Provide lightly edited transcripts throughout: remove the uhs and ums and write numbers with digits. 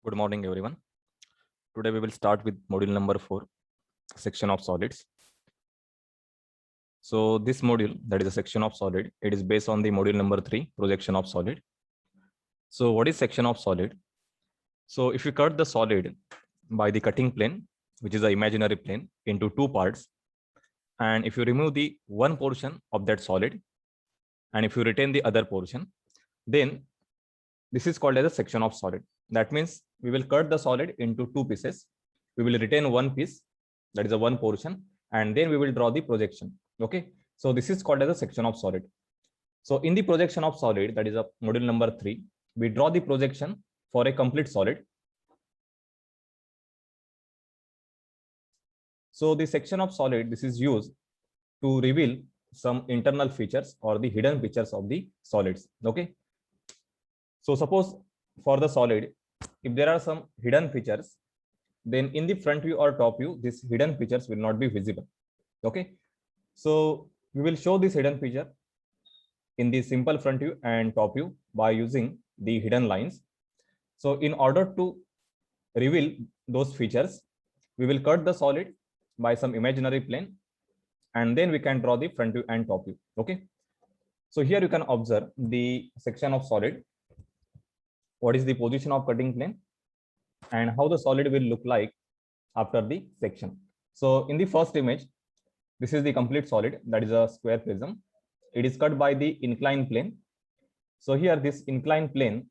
Good morning, everyone. Today we will start with module number 4, section of solids. So this module, that is a section of solid, it is based on the module number 3, projection of solid. So what is section of solid? So if you cut the solid by the cutting plane, which is the imaginary plane, into two parts, and if you remove the one portion of that solid, and if you retain the other portion, then this is called as a section of solid. That means we will cut the solid into two pieces. We will retain one piece, that is a one portion, and then we will draw the projection. Okay, so this is called as a section of solid. So in the projection of solid, that is a module number 3, we draw the projection for a complete solid. So the section of solid, this is used to reveal some internal features or the hidden features of the solids. Okay, so suppose for the solid, if there are some hidden features, then in the front view or top view, these hidden features will not be visible. Okay, so we will show this hidden feature in the simple front view and top view by using the hidden lines. So in order to reveal those features, we will cut the solid by some imaginary plane, and then we can draw the front view and top view. Okay, so here you can observe the section of solid. What is the position of cutting plane and how the solid will look like after the section. So in the first image, this is the complete solid, that is a square prism. It is cut by the inclined plane. So here this inclined plane,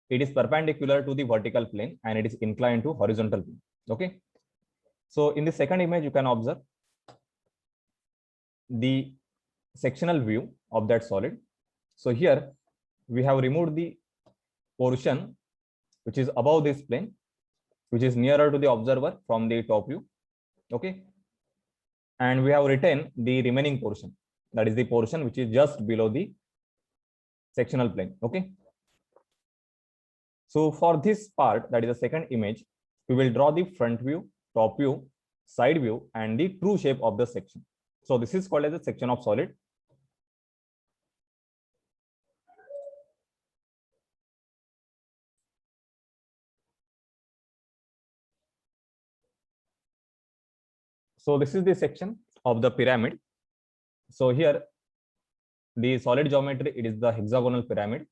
it is perpendicular to the vertical plane and it is inclined to horizontal plane. Okay, so in the second image, you can observe the sectional view of that solid. So here we have removed the portion which is above this plane, which is nearer to the observer from the top view. Okay, and we have retained the remaining portion, that is the portion which is just below the sectional plane. Okay, so for this part, that is the second image, we will draw the front view, top view, side view, and the true shape of the section. So this is called as a section of solid. So this is the section of the pyramid. So here the solid geometry, it is the hexagonal pyramid.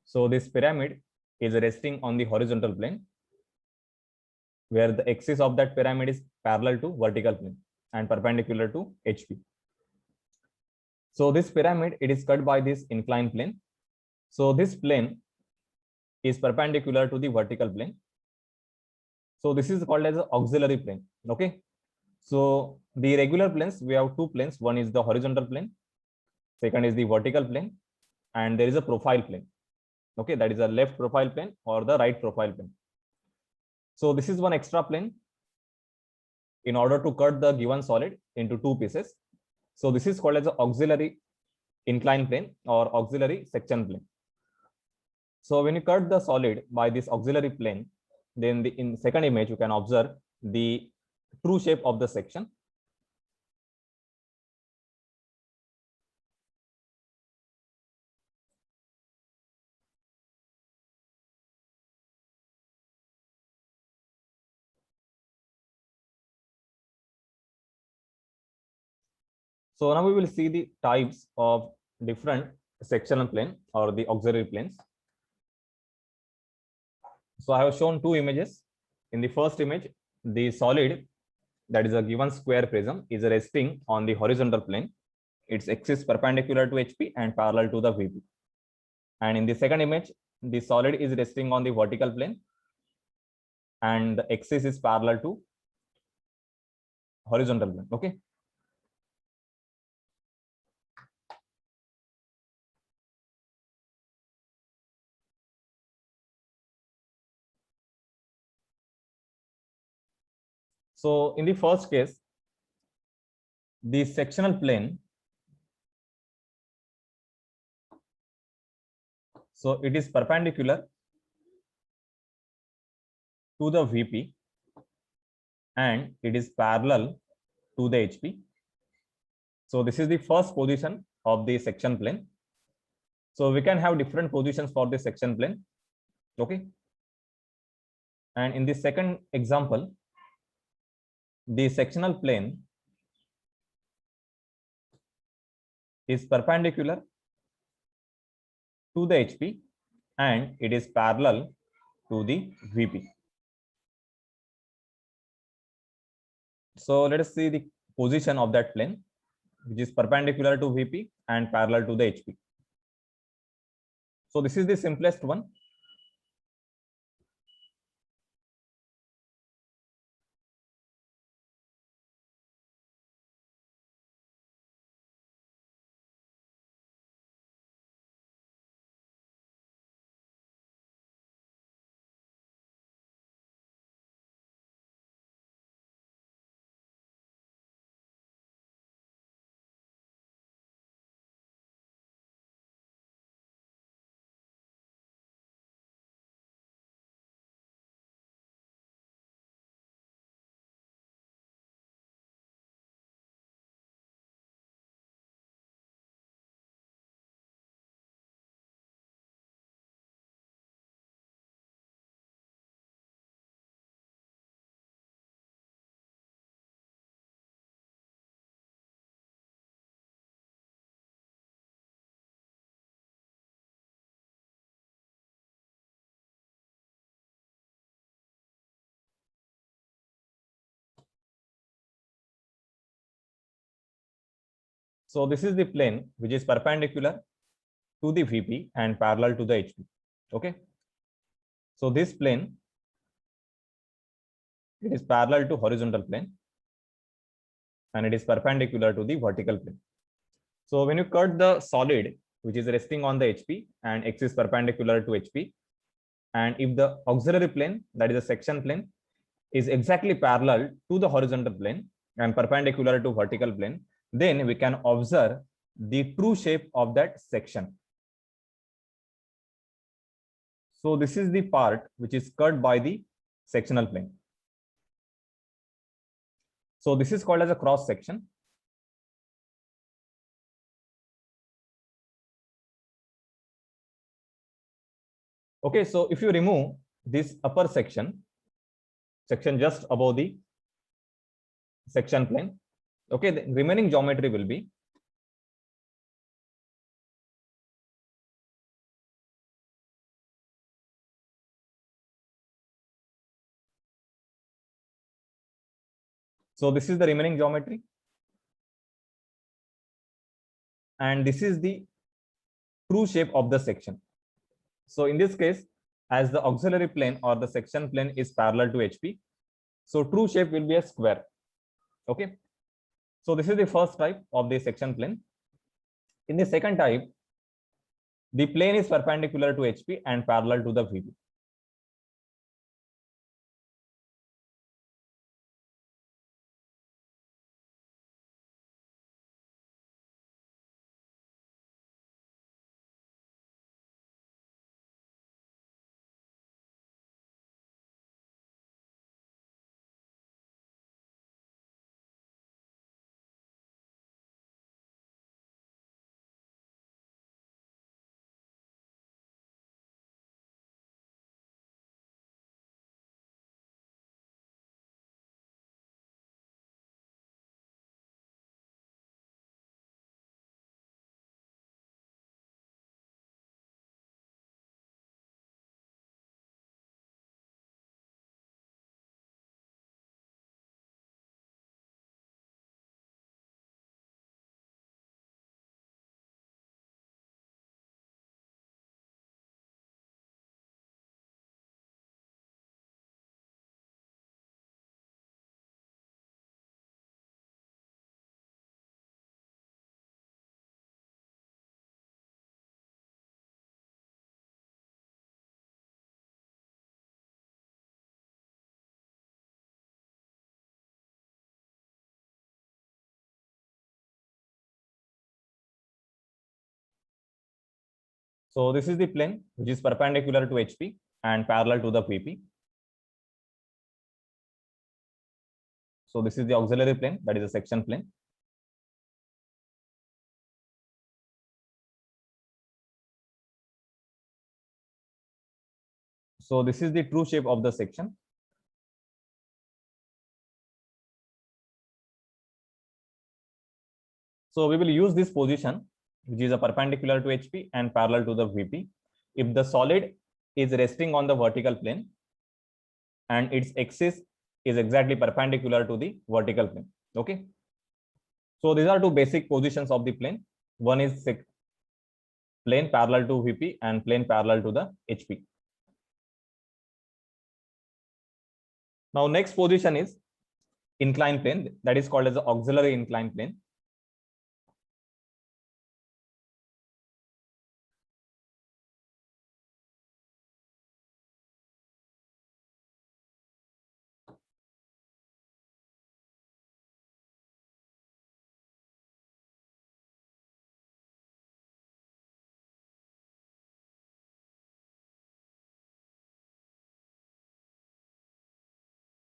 So this pyramid is resting on the horizontal plane, where the axis of that pyramid is parallel to vertical plane and perpendicular to HP. So this pyramid, it is cut by this inclined plane. So this plane is perpendicular to the vertical plane. So this is called as an auxiliary plane. Okay, so the regular planes, we have two planes. One is the horizontal plane, second is the vertical plane, and there is a profile plane. Okay, that is a left profile plane or the right profile plane. So this is one extra plane in order to cut the given solid into two pieces. So this is called as an auxiliary inclined plane or auxiliary section plane. So when you cut the solid by this auxiliary plane, then in second image, you can observe the true shape of the section. So now we will see the types of different sectional plane or the auxiliary planes. So I have shown two images. In the first image, the solid, that is a given square prism, is resting on the horizontal plane. Its axis perpendicular to HP and parallel to the VP. And in the second image, the solid is resting on the vertical plane and the axis is parallel to horizontal plane. Okay, so in the first case, the sectional plane, so it is perpendicular to the VP and it is parallel to the HP. So this is the first position of the section plane. So we can have different positions for the section plane. Okay, And in the second example, the sectional plane is perpendicular to the HP and it is parallel to the VP. So let us see the position of that plane, which is perpendicular to VP and parallel to the HP. So this is the simplest one. So this is the plane which is perpendicular to the VP and parallel to the HP. Okay. So this plane, it is parallel to horizontal plane and it is perpendicular to the vertical plane. So when you cut the solid which is resting on the HP and X is perpendicular to HP, and if the auxiliary plane, that is a section plane, is exactly parallel to the horizontal plane and perpendicular to vertical plane, then we can observe the true shape of that section. So this is the part which is cut by the sectional plane. So this is called as a cross section. Okay, so if you remove this upper section just above the section plane, okay, the remaining geometry will be so this is the remaining geometry, and this is the true shape of the section. So in this case, as the auxiliary plane or the section plane is parallel to HP, so true shape will be a square. Okay, so this is the first type of the section plane. In the second type, the plane is perpendicular to HP and parallel to the VP. So this is the plane which is perpendicular to HP and parallel to the VP. So this is the auxiliary plane, that is a section plane. So this is the true shape of the section. So we will use this position, which is a perpendicular to HP and parallel to the VP. If the solid is resting on the vertical plane and its axis is exactly perpendicular to the vertical plane. Okay. So these are two basic positions of the plane. One is plane parallel to VP and plane parallel to the HP. Now next position is inclined plane, that is called as the auxiliary inclined plane.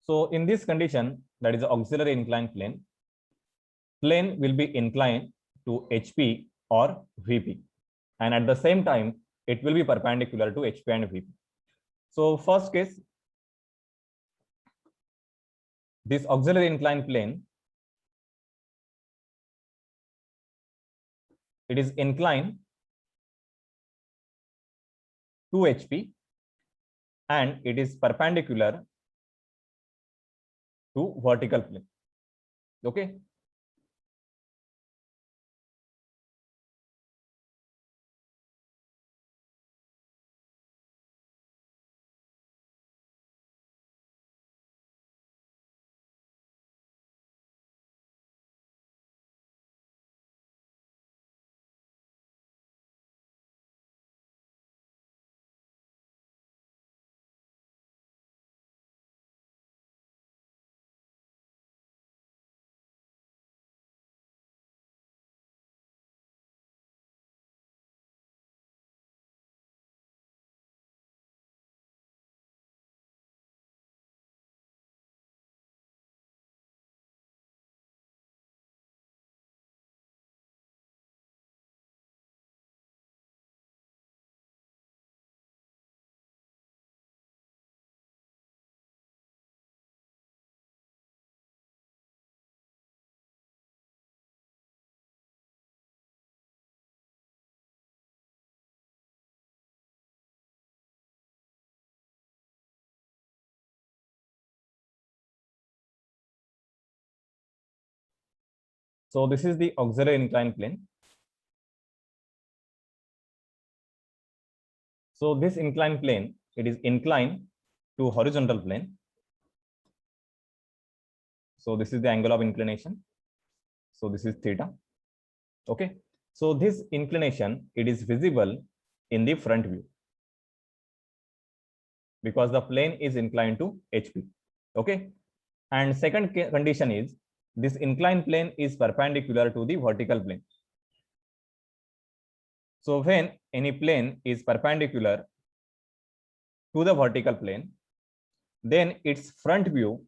So in this condition, that is the auxiliary inclined plane, plane will be inclined to HP or VP, and at the same time it will be perpendicular to HP and VP. So first case, this auxiliary inclined plane, it is inclined to HP and it is perpendicular to vertical plane. Okay. So this is the auxiliary inclined plane. So this inclined plane, it is inclined to horizontal plane. So this is the angle of inclination. So this is theta. Okay. So this inclination, it is visible in the front view because the plane is inclined to HP. Okay. And second condition is this inclined plane is perpendicular to the vertical plane. So when any plane is perpendicular to the vertical plane, then its front view,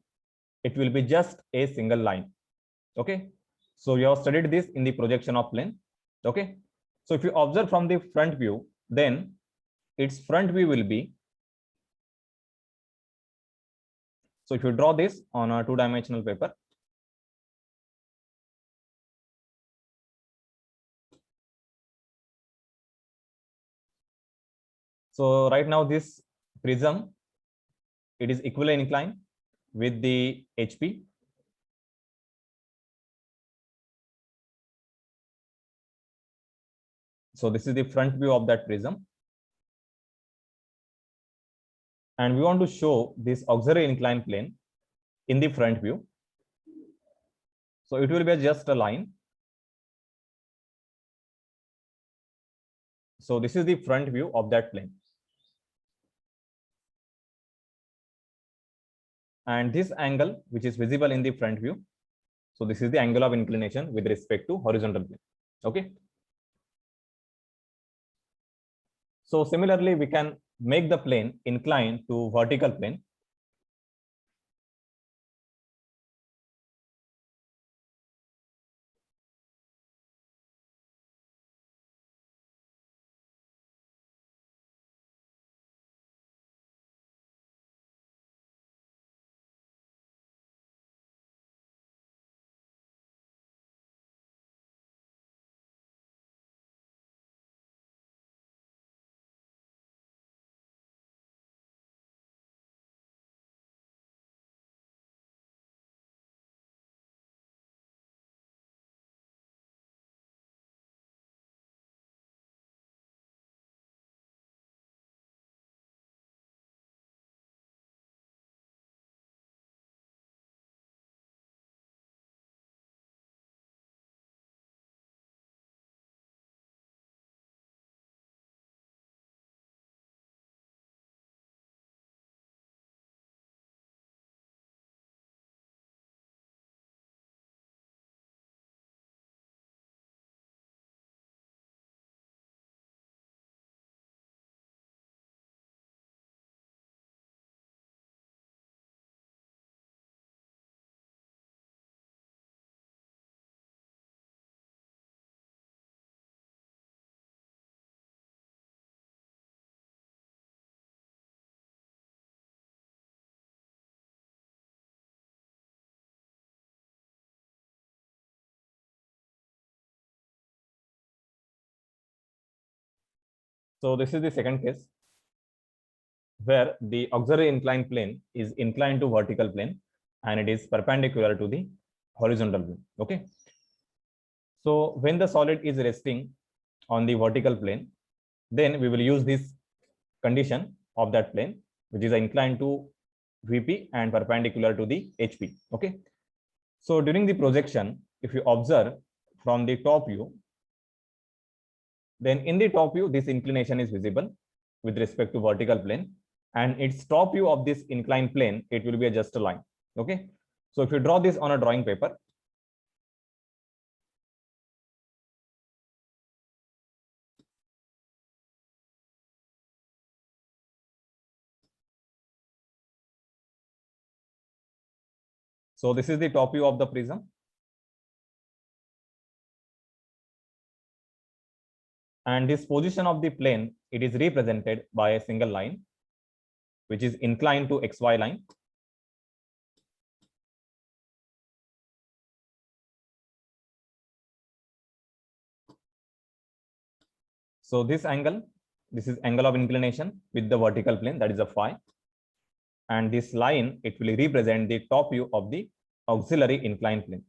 it will be just a single line. Okay. So you have studied this in the projection of plane. Okay. So if you observe from the front view, then its front view will be, so if you draw this on a two-dimensional paper, so right now this prism, it is equally inclined with the HP. So this is the front view of that prism. And we want to show this auxiliary inclined plane in the front view. So it will be just a line. So this is the front view of that plane. And this angle, which is visible in the front view, so this is the angle of inclination with respect to horizontal plane. Okay. So similarly, we can make the plane inclined to vertical plane. So this is the second case where the auxiliary inclined plane is inclined to vertical plane and it is perpendicular to the horizontal plane. Okay. So when the solid is resting on the vertical plane, then we will use this condition of that plane, which is inclined to VP and perpendicular to the HP. Okay. So during the projection, if you observe from the top view, then in the top view, this inclination is visible with respect to vertical plane, and its top view of this inclined plane, it will be just a line. Okay. So if you draw this on a drawing paper, so this is the top view of the prism. And this position of the plane, it is represented by a single line, which is inclined to XY line. So this angle, this is angle of inclination with the vertical plane, that is a phi. And this line, it will represent the top view of the auxiliary inclined plane.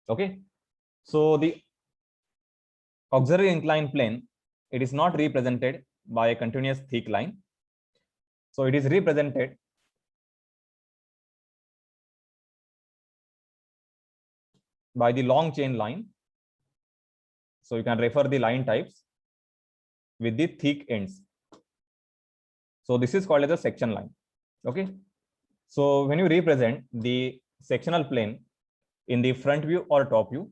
Okay. So the auxiliary inclined plane, it is not represented by a continuous thick line. So it is represented by the long chain line. So you can refer the line types with the thick ends. So this is called as a section line. Okay. So when you represent the sectional plane in the front view or top view,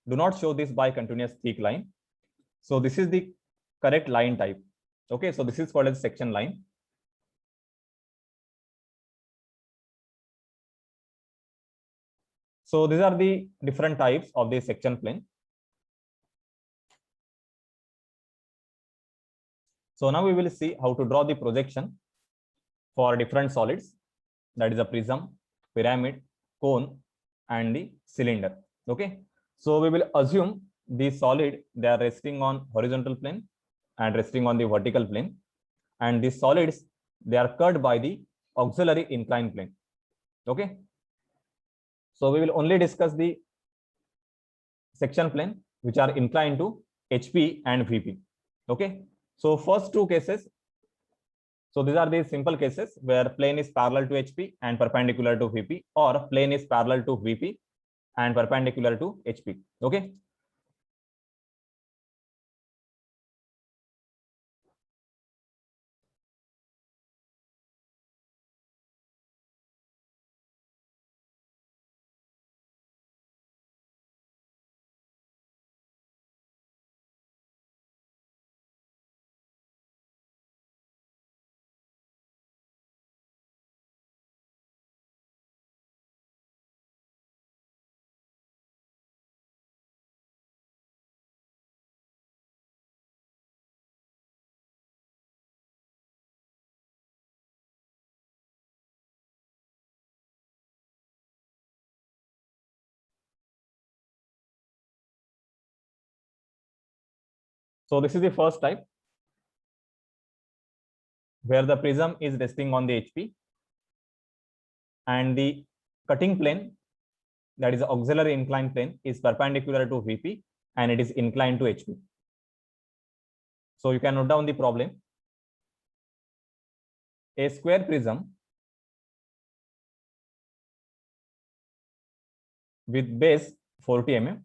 do not show this by continuous thick line. So this is the correct line type. Okay. So this is called as section line. So these are the different types of the section plane. So now we will see how to draw the projection for different solids, that is a prism, pyramid, cone, and the cylinder. Okay. So we will assume the solid, they are resting on horizontal plane and resting on the vertical plane, and the solids, they are cut by the auxiliary inclined plane. Okay. So we will only discuss the section plane which are inclined to HP and VP. Okay. So first two cases, so these are the simple cases where plane is parallel to HP and perpendicular to VP, or plane is parallel to VP and perpendicular to HP. Okay. So this is the first type where the prism is resting on the HP and the cutting plane, that is auxiliary inclined plane, is perpendicular to VP and it is inclined to HP. So you can note down the problem. A square prism with base 40 mm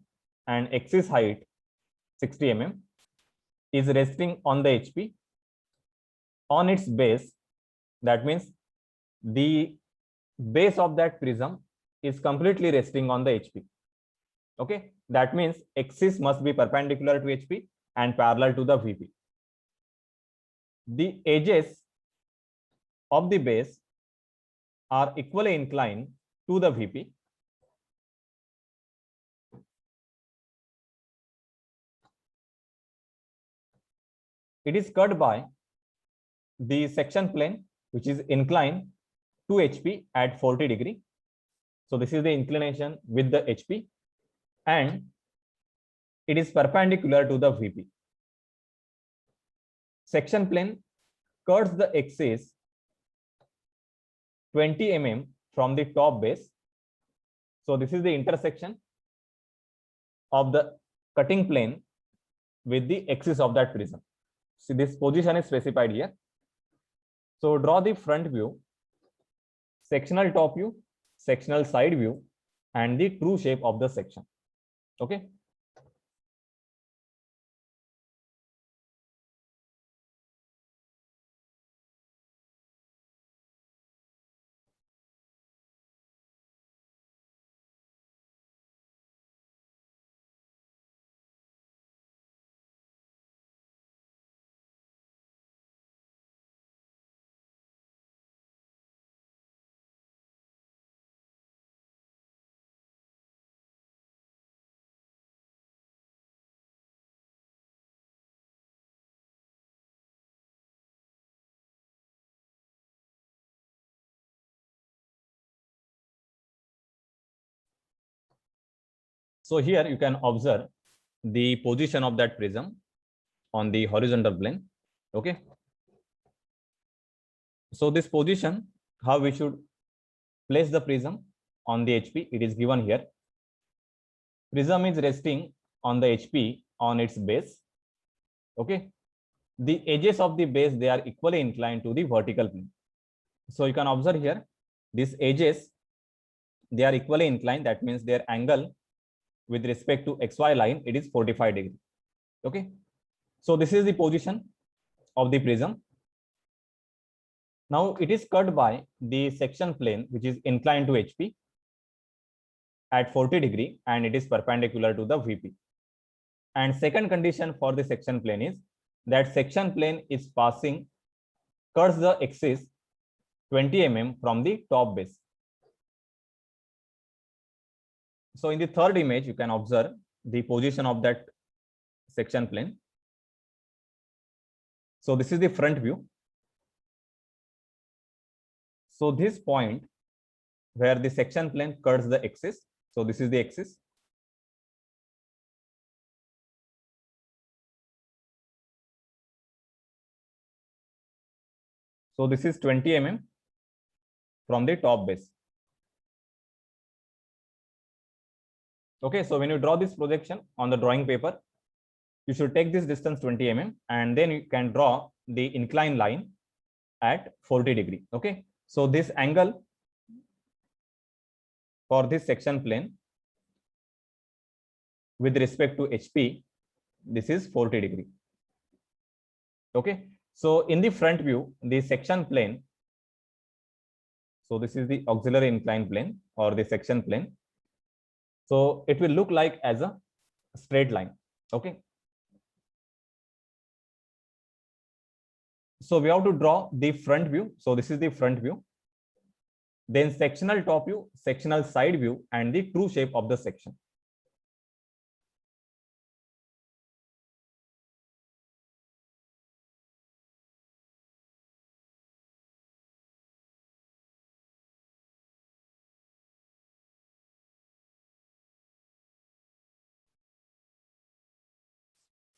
and axis height 60 mm is resting on the HP. On its base, that means the base of that prism is completely resting on the HP. Okay. That means axis must be perpendicular to HP and parallel to the VP. The edges of the base are equally inclined to the VP. It is cut by the section plane, which is inclined to HP at 40 degree. So this is the inclination with the HP, and it is perpendicular to the VP. section plane cuts the axis 20 mm from the top base. So this is the intersection of the cutting plane with the axis of that prism. See, this position is specified here. So draw the front view, sectional top view, sectional side view, and the true shape of the section. Okay. So here you can observe the position of that prism on the horizontal plane. Okay. So this position, how we should place the prism on the HP, it is given here. Prism is resting on the HP on its base. Okay. The edges of the base, they are equally inclined to the vertical plane. So you can observe here, these edges, they are equally inclined. That means their angle with respect to XY line, it is 45 degrees. Okay. So this is the position of the prism. Now it is cut by the section plane, which is inclined to HP at 40 degree, and it is perpendicular to the VP. And second condition for the section plane is that section plane is cuts the axis 20 mm from the top base. So in the third image, you can observe the position of that section plane. So this is the front view. So this point where the section plane cuts the axis. So this is the axis. So this is 20 mm from the top base. Okay, so when you draw this projection on the drawing paper, you should take this distance 20 mm, and then you can draw the inclined line at 40 degree. Okay, so this angle for this section plane with respect to HP, this is 40 degree. Okay, so in the front view, the section plane, so this is the auxiliary inclined plane or the section plane. So it will look like as a straight line. Okay. So we have to draw the front view. So this is the front view. Then sectional top view, sectional side view, and the true shape of the section.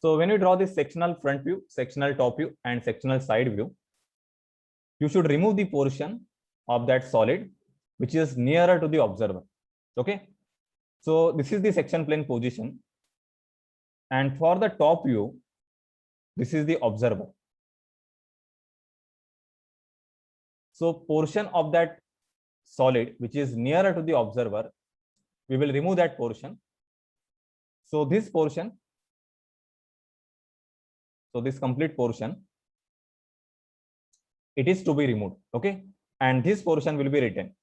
So when you draw this sectional front view, sectional top view, and sectional side view, you should remove the portion of that solid which is nearer to the observer. Okay. So this is the section plane position. And for the top view, this is the observer. So portion of that solid which is nearer to the observer, we will remove that portion. So this portion, so this complete portion, it is to be removed. Okay. And this portion will be written.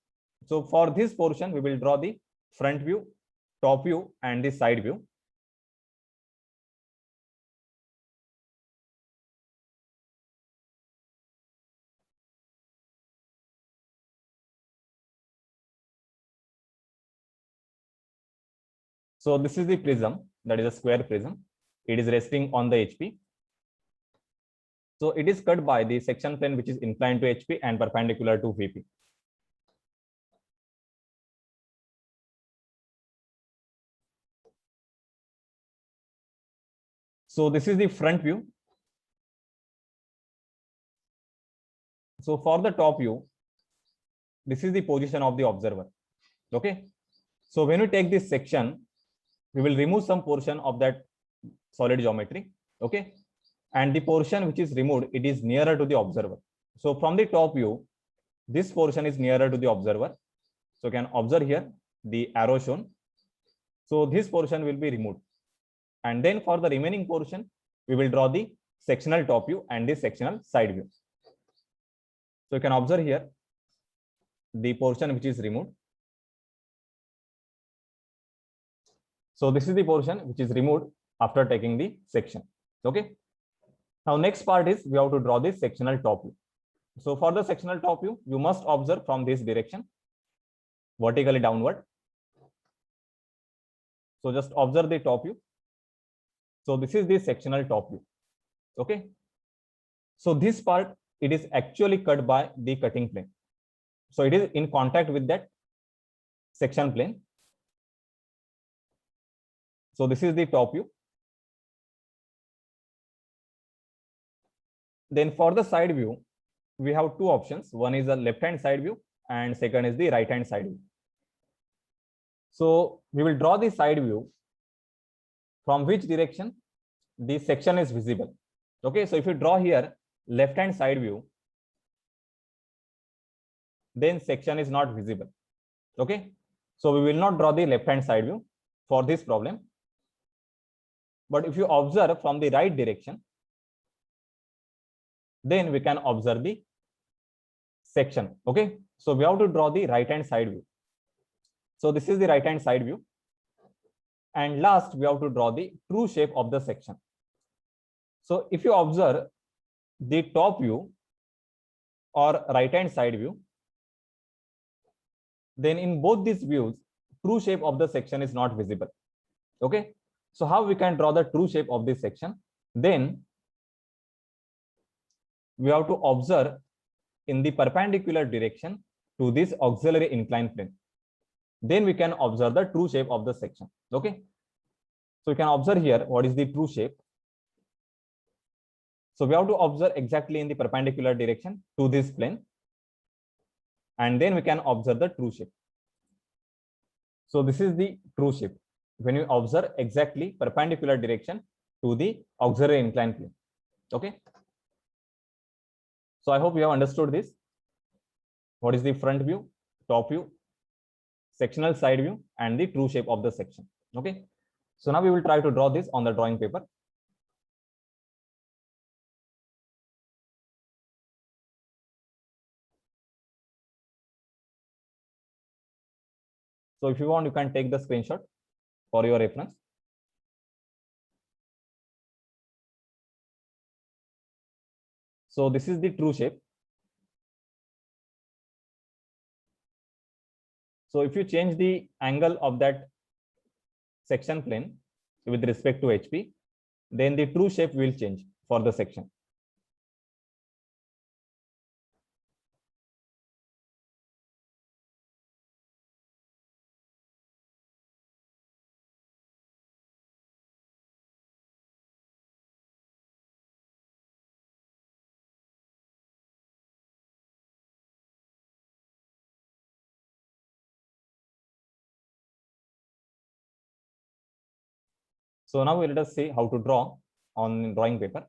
So for this portion, we will draw the front view, top view, and the side view. So this is the prism, that is a square prism. It is resting on the HP. So it is cut by the section plane which is inclined to HP and perpendicular to VP. So this is the front view. So for the top view, this is the position of the observer. Okay. So when we take this section, we will remove some portion of that solid geometry. Okay. And the portion which is removed, it is nearer to the observer. So from the top view, this portion is nearer to the observer. So you can observe here the arrow shown. So this portion will be removed. And then for the remaining portion, we will draw the sectional top view and the sectional side view. So you can observe here the portion which is removed. So this is the portion which is removed after taking the section. Okay. Now next part is we have to draw the sectional top view. So for the sectional top view, you must observe from this direction, vertically downward. So just observe the top view. So this is the sectional top view. Okay. So this part, it is actually cut by the cutting plane. So it is in contact with that section plane. So this is the top view. Then for the side view, we have two options. One is the left-hand side view and second is the right-hand side view. So we will draw the side view from which direction the section is visible. Okay, so if you draw here left-hand side view, then section is not visible. Okay, so we will not draw the left-hand side view for this problem. But if you observe from the right direction, then we can observe the section. Okay, so we have to draw the right-hand side view. So this is the right-hand side view. And last, we have to draw the true shape of the section. So if you observe the top view or right-hand side view, then in both these views, true shape of the section is not visible. Okay, so how we can draw the true shape of this section? Then we have to observe in the perpendicular direction to this auxiliary inclined plane. Then we can observe the true shape of the section. Okay, so you can observe here what is the true shape. So we have to observe exactly in the perpendicular direction to this plane, and then we can observe the true shape. So this is the true shape when you observe exactly perpendicular direction to the auxiliary inclined plane. Okay, so I hope you have understood this. What is the front view, top view, sectional side view, and the true shape of the section. Okay, so now we will try to draw this on the drawing paper. So if you want, you can take the screenshot for your reference. So this is the true shape. So if you change the angle of that section plane with respect to HP, then the true shape will change for the section. So now let us see how to draw on drawing paper.